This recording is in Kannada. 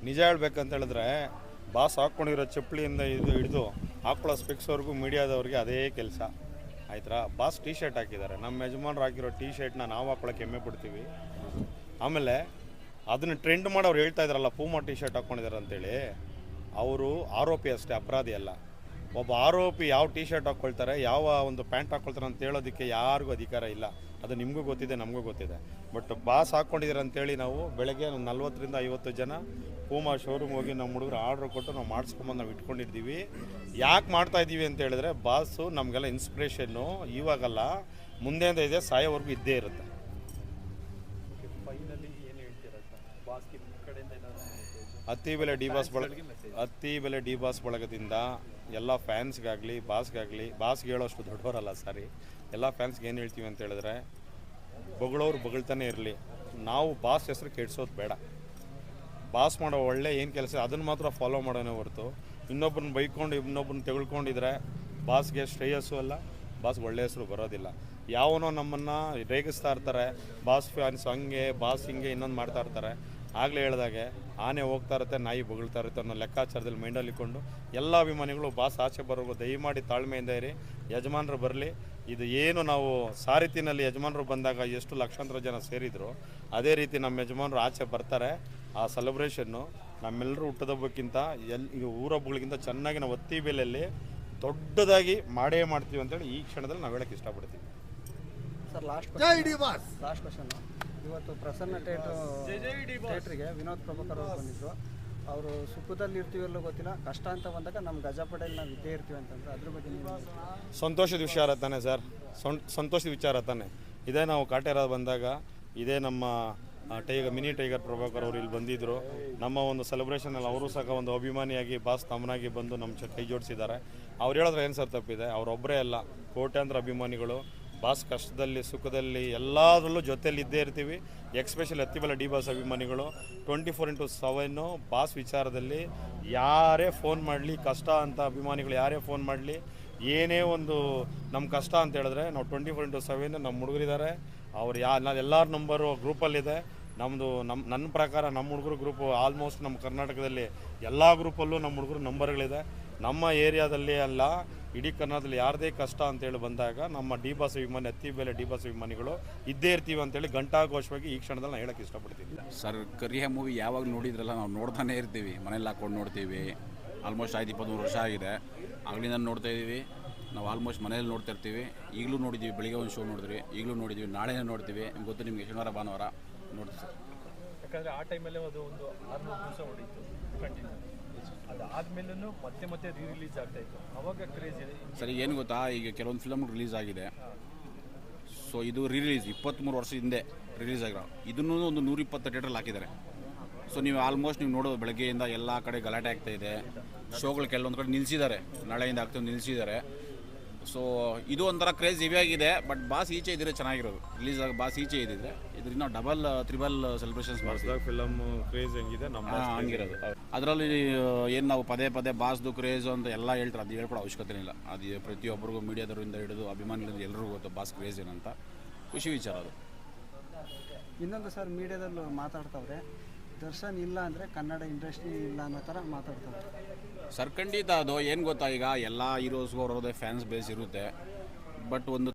ನಿಜ ಹೇಳ್ಬೇಕಂತ ಹೇಳಿದ್ರೆ ಬಾಸ್ ಹಾಕ್ಕೊಂಡಿರೋ ಚಪ್ಪಲಿಯಿಂದ ಹಿಡಿದು ಹಾಕೊಳ್ಳೋ ಸ್ಪೆಕ್ಸ್ವರೆಗೂ ಮೀಡಿಯಾದವ್ರಿಗೆ ಅದೇ ಕೆಲಸ ಆಯ್ತಾ. ಬಾಸ್ ಟಿ ಶರ್ಟ್ ಹಾಕಿದ್ದಾರೆ, ನಮ್ಮ ಯಜಮಾನ್ರು ಹಾಕಿರೋ ಟಿ ಶರ್ಟ್ನ ನಾವು ಹಾಕೊಳ್ಳೋಕೆ ಹೆಮ್ಮೆ ಪಡ್ತೀವಿ. ಆಮೇಲೆ ಅದನ್ನು ಟ್ರೆಂಡ್ ಮಾಡಿ ಅವ್ರು ಹೇಳ್ತಾ ಇದ್ದಾರಲ್ಲ ಪೂಮಾ ಟಿ ಶರ್ಟ್ ಹಾಕ್ಕೊಂಡಿದ್ದಾರೆ ಅಂತೇಳಿ, ಅವರು ಆರೋಪಿ ಅಷ್ಟೇ, ಅಪರಾಧಿ ಅಲ್ಲ. ಒಬ್ಬ ಆರೋಪಿ ಯಾವ ಟಿ ಶರ್ಟ್ ಹಾಕ್ಕೊಳ್ತಾರೆ, ಯಾವ ಒಂದು ಪ್ಯಾಂಟ್ ಹಾಕ್ಕೊಳ್ತಾರೆ ಅಂತ ಹೇಳೋದಕ್ಕೆ ಯಾರಿಗೂ ಅಧಿಕಾರ ಇಲ್ಲ. ಅದು ನಿಮಗೂ ಗೊತ್ತಿದೆ, ನಮಗೂ ಗೊತ್ತಿದೆ. ಬಟ್ ಬಾಸ್ ಹಾಕ್ಕೊಂಡಿದ್ದಾರೆ ಅಂತೇಳಿ ನಾವು ಬೆಳಗ್ಗೆ 40 ರಿಂದ 50 ಜನ ಪೂಮಾ ಶೋರೂಮ್ ಹೋಗಿ ನಮ್ಮ ಹುಡುಗರು ಆರ್ಡ್ರ್ ಕೊಟ್ಟು ನಾವು ಮಾಡಿಸ್ಕೊಂಬಂದು ನಾವು ಇಟ್ಕೊಂಡಿದ್ದೀವಿ. ಯಾಕೆ ಮಾಡ್ತಾಯಿದ್ದೀವಿ ಅಂತ ಹೇಳಿದ್ರೆ ಬಾಸು ನಮಗೆಲ್ಲ ಇನ್ಸ್ಪಿರೇಷನ್ನು ಇವಾಗಲ್ಲ, ಮುಂದೆಯಿಂದ ಇದೆ, ಸಾಯೋವರೆಗೂ ಇದ್ದೇ ಇರುತ್ತೆ. ಅತಿ ಬೆಲೆ ಡಿ ಬಾಸ್ ಬಳಗದಿಂದ ಎಲ್ಲ ಫ್ಯಾನ್ಸ್ಗಾಗಲಿ ಬಾಸ್ಗೆ ಹೇಳೋಷ್ಟು ದೊಡ್ಡವರಲ್ಲ, ಸಾರಿ, ಎಲ್ಲ ಫ್ಯಾನ್ಸ್ಗೆ ಏನು ಹೇಳ್ತೀವಿ ಅಂತ ಹೇಳಿದ್ರೆ, ಬೊಗಳವ್ರು ಬೊಗಳ್ತಾನೆ ಇರಲಿ, ನಾವು ಬಾಸ್ ಹೆಸರು ಕೆಡ್ಸೋದು ಬೇಡ. ಬಾಸ್ ಮಾಡೋ ಒಳ್ಳೆ ಏನು ಕೆಲಸ ಅದನ್ನು ಮಾತ್ರ ಫಾಲೋ ಮಾಡೋನೇ ಹೊರತು ಇನ್ನೊಬ್ಬರನ್ನ ಬೈಕೊಂಡು ಇನ್ನೊಬ್ಬರನ್ನ ತೆಗೆದುಕೊಂಡಿದ್ರೆ ಬಾಸ್ಗೆ ಶ್ರೇಯಸ್ಸು ಅಲ್ಲ, ಬಾಸ್ಗೆ ಒಳ್ಳೆ ಹೆಸರು ಬರೋದಿಲ್ಲ. ಯಾವನೋ ನಮ್ಮನ್ನು ರೇಗಿಸ್ತಾ ಇರ್ತಾರೆ, ಬಾಸ್ ಫ್ಯಾನ್ಸ್ ಹಂಗೆ, ಬಾಸ್ ಹಿಂಗೆ ಇನ್ನೊಂದು ಮಾಡ್ತಾ ಇರ್ತಾರೆ. ಆಗಲೇ ಹೇಳಿದಾಗೆ ಆನೆ ಹೋಗ್ತಾ ಇರುತ್ತೆ, ನಾಯಿ ಬೊಗಳ್ತಾ ಇರುತ್ತೆ ಅನ್ನೋ ಲೆಕ್ಕಾಚಾರದಲ್ಲಿ ಮೈಂಡಲ್ಲಿ ಇಟ್ಕೊಂಡು ಎಲ್ಲ ಅಭಿಮಾನಿಗಳು ಬಾಸ್ ಆಚೆ ಬರೋದು ದಯಮಾಡಿ ತಾಳ್ಮೆಯಿಂದ ಇರಿ. ಯಜಮಾನರು ಬರಲಿ. ಇದು ಏನು ನಾವು ಸಾರಿತಿನಲ್ಲಿ ಯಜಮಾನರು ಬಂದಾಗ ಎಷ್ಟು ಲಕ್ಷಾಂತರ ಜನ ಸೇರಿದ್ರು, ಅದೇ ರೀತಿ ನಮ್ಮ ಯಜಮಾನರು ಆಚೆ ಬರ್ತಾರೆ. ಆ ಸೆಲೆಬ್ರೇಷನ್ನು ನಮ್ಮೆಲ್ಲರೂ ಹುಟ್ಟದಬ್ಬಕ್ಕಿಂತ ಈಗ ಊರಬ್ಬಗಳಿಗಿಂತ ಚೆನ್ನಾಗಿ ನಾವು ಒತ್ತಿ ಬೆಲೆಯಲ್ಲಿ ದೊಡ್ಡದಾಗಿ ಮಾಡೇ ಮಾಡ್ತೀವಿ ಅಂತೇಳಿ ಈ ಕ್ಷಣದಲ್ಲಿ ನಾವು ಹೇಳೋಕ್ಕೆ ಇಷ್ಟಪಡ್ತೀವಿ. ಸರ್ ಲಾಸ್ಟ್ ಕ್ವಶನ್, ಇವತ್ತು ಪ್ರಸನ್ನ ಥಿಯೇಟ್ರಿಗೆ ವಿನೋದ್ ಪ್ರಭಾಕರ್ ಅವರು ಬಂದಿದ್ರು. ಅವರು ಸುಖದಲ್ಲಿ ಇರ್ತೀವಲ್ಲೋ ಗೊತ್ತಿಲ್ಲ, ಕಷ್ಟ ಅಂತ ಬಂದಾಗ ನಮ್ಮ ಗಜಪಡೆಯಲ್ಲಿ ನಾವು ಇದ್ದೇ ಇರ್ತೀವಿ ಅಂತಂದ್ರೆ ಅದ್ರ ಬಗ್ಗೆ ನೀವು? ಸಂತೋಷದ ವಿಚಾರ ತಾನೆ ಸರ್, ಸಂತೋಷದ ವಿಚಾರ ತಾನೆ. ಇದೇ ನಾವು ಕಾಟೇರ ಬಂದಾಗ ಇದೇ ನಮ್ಮ ಮಿನಿ ಟೈಗರ್ ಪ್ರಭಾಕರ್ ಅವರು ಇಲ್ಲಿ ಬಂದಿದ್ದರು. ನಮ್ಮ ಒಂದು ಸೆಲೆಬ್ರೇಷನಲ್ಲಿ ಅವರು ಸಹ ಒಂದು ಅಭಿಮಾನಿಯಾಗಿ ಬಾಸ್ ತಮ್ಮನಾಗಿ ಬಂದು ನಮ್ಮ ಕೈ ಜೋಡಿಸಿದ್ದಾರೆ. ಅವ್ರು ಹೇಳಿದ್ರೆ ಏನು ಸರ್ ತಪ್ಪಿದೆ? ಅವರೊಬ್ಬರೇ ಅಲ್ಲ, ಕೋಟ್ಯಾಂತರ ಅಭಿಮಾನಿಗಳು ಬಾಸ್ ಕಷ್ಟದಲ್ಲಿ ಸುಖದಲ್ಲಿ ಎಲ್ಲದರಲ್ಲೂ ಜೊತೆಯಲ್ಲಿ ಇದ್ದೇ ಇರ್ತೀವಿ. ಎಕ್ಸ್ಪೆಷಲಿ ಅತ್ತಿಬೆಲೆ ಡಿ ಬಾಸ್ ಅಭಿಮಾನಿಗಳು 24/7 ಬಾಸ್ ವಿಚಾರದಲ್ಲಿ ಯಾರೇ ಫೋನ್ ಮಾಡಲಿ, ಕಷ್ಟ ಅಂತ ಅಭಿಮಾನಿಗಳು ಯಾರೇ ಫೋನ್ ಮಾಡಲಿ, ಏನೇ ಒಂದು ನಮ್ಮ ಕಷ್ಟ ಅಂತ ಹೇಳಿದ್ರೆ ನಾವು 24/7 ನಮ್ಮ ಹುಡುಗರಿದ್ದಾರೆ. ಅವ್ರು ಎಲ್ಲರ ನಂಬರು ಗ್ರೂಪಲ್ಲಿದೆ. ನನ್ನ ಪ್ರಕಾರ ನಮ್ಮ ಹುಡುಗರು ಗ್ರೂಪು ಆಲ್ಮೋಸ್ಟ್ ನಮ್ಮ ಕರ್ನಾಟಕದಲ್ಲಿ ಎಲ್ಲ ಗ್ರೂಪಲ್ಲೂ ನಮ್ಮ ಹುಡುಗರು ನಂಬರ್ಗಳಿದೆ. ನಮ್ಮ ಏರಿಯಾದಲ್ಲಿ ಅಲ್ಲ, ಇಡೀ ಕರ್ನಾಟಕದಲ್ಲಿ ಯಾರದೇ ಕಷ್ಟ ಅಂತೇಳಿ ಬಂದಾಗ ನಮ್ಮ ಡಿ ಬಾಸ್ ಅಭಿಮಾನಿ, ಅತ್ತಿಬೆಲೆ ಡಿ ಬಾಸ್ ಅಭಿಮಾನಿಗಳು ಇದ್ದೇ ಇರ್ತೀವಿ ಅಂತೇಳಿ ಘಂಟಾಘೋಷವಾಗಿ ಈ ಕ್ಷಣದಲ್ಲಿ ನಾನು ಹೇಳೋಕ್ಕೆ ಇಷ್ಟಪಡ್ತೀನಿ. ಸರ್, ಕರಿಯ ಮೂವಿ ಯಾವಾಗ ನೋಡಿದ್ರಲ್ಲ ನಾವು ನೋಡ್ತಾನೆ ಇರ್ತೀವಿ, ಮನೇಲಿ ಹಾಕ್ಕೊಂಡು ನೋಡ್ತೀವಿ. ಆಲ್ಮೋಸ್ಟ್ 23 ವರ್ಷ ಆಗಿದೆ, ಆಗಲಿಂದ ನೋಡ್ತಾ ಇದ್ದೀವಿ. ನಾವು ಆಲ್ಮೋಸ್ಟ್ ಮನೇಲಿ ನೋಡ್ತಾ ಇರ್ತೀವಿ. ಈಗಲೂ ನೋಡಿದ್ದೀವಿ, ಬೆಳಿಗ್ಗೆ ಒಂದು ಶೋ ನೋಡಿದ್ವಿ, ಈಗಲೂ ನೋಡಿದ್ದೀವಿ, ನಾಳೆ ನೋಡ್ತೀವಿ. ನಿಮ್ಗೆ ಗೊತ್ತು, ನಿಮಗೆ ಶನಿವಾರ ಭಾನುವಾರ ನೋಡ್ತೀವಿ ಸರ್. ಯಾಕಂದರೆ ಆ ಟೈಮಲ್ಲೇ ಅದು ಒಂದು 600 ದಿವಸ ಹೊಡಿತು ಕಂಟಿನ್ಯೂ. ಅದಾದಮೇಲೂ ಮತ್ತೆ ರಿಲೀಸ್ ಆಗ್ತಾಯಿತ್ತು, ಅವಾಗ ಕ್ರೇಜ್ ಇದೆ ಸರಿ. ಏನು ಗೊತ್ತಾ, ಈಗ ಕೆಲವೊಂದು ಫಿಲಮ್ ರಿಲೀಸ್ ಆಗಿದೆ. ಸೊ ಇದು ರಿಲೀಸ್ 23 ವರ್ಷದ ಹಿಂದೆ ರಿಲೀಸ್ ಆಗಿರೋ, ಇದನ್ನೂ ಒಂದು 120 ಥಿಯೇಟ್ರಲ್ಲಿ ಹಾಕಿದ್ದಾರೆ. ಸೊ ನೀವು ಆಲ್ಮೋಸ್ಟ್ ನೀವು ನೋಡೋದು ಬೆಳಗ್ಗೆಯಿಂದ ಎಲ್ಲ ಕಡೆ ಗಲಾಟೆ ಆಗ್ತಾಯಿದೆ. ಶೋಗಳು ಕೆಲವೊಂದು ಕಡೆ ನಿಲ್ಲಿಸಿದ್ದಾರೆ, ನಾಳೆಯಿಂದ ಆಗ್ತದೆ ನಿಲ್ಲಿಸಿದ್ದಾರೆ. ಸೊ ಇದು ಒಂಥರ ಕ್ರೇಜ್ ಇವಾಗಿದೆ. ಬಟ್ ಬಾಸ್ ಈಚೆ ಇದ್ದರೆ ಚೆನ್ನಾಗಿರೋದು. ರಿಲೀಸ್ ಆಗಿ ಬಾಸ್ ಈಚೆ ಇದ್ದಿದ್ರೆ ಇದರಿಂದ ಡಬಲ್ ತ್ರಿಬಲ್ ಸೆಲೆಬ್ರೇಷನ್ಸ್ ಮಾಡ್ತೀವಿ. ಫಿಲಮ್ ಕ್ರೇಜ್ ಹೆಂಗಿದೆ ನಮ್ಮ ಹಂಗಿರೋದು. ಅದರಲ್ಲಿ ಏನು ನಾವು ಪದೇ ಬಾಸ್ದು ಕ್ರೇಜು ಅಂತ ಎಲ್ಲ ಹೇಳ್ತಾರೆ, ಅದು ಹೇಳ್ಕೊಡೋ ಅವಶ್ಯಕತೆ ಇಲ್ಲ. ಅದು ಪ್ರತಿಯೊಬ್ಬರಿಗೂ ಮೀಡಿಯಾದವರಿಂದ ಹಿಡಿದು ಅಭಿಮಾನಿಗಳಿಂದ ಎಲ್ಲರಿಗೂ ಗೊತ್ತು ಬಾಸ್ ಕ್ರೇಜ್ ಏನಂತ. ಖುಷಿ ವಿಚಾರ ಅದು. ಇನ್ನೊಂದು ಸರ್, ಮೀಡಿಯಾದಲ್ಲಿ ಮಾತಾಡ್ತಾವ್ರೆ ದರ್ಶನ್ ಇಲ್ಲ ಅಂದರೆ ಕನ್ನಡ ಇಂಡಸ್ಟ್ರಿ ಇಲ್ಲ ಅನ್ನೋ ಥರ ಮಾತಾಡ್ತಾರೆ ಸರ್. ಖಂಡಿತ ಅದು ಏನು ಗೊತ್ತಾ, ಈಗ ಎಲ್ಲ ಹೀರೋಸ್ಗೂ ಅವ್ರದ್ದೇ ಫ್ಯಾನ್ಸ್ ಬೇಸ್ ಇರುತ್ತೆ. ಬಟ್ ಒಂದು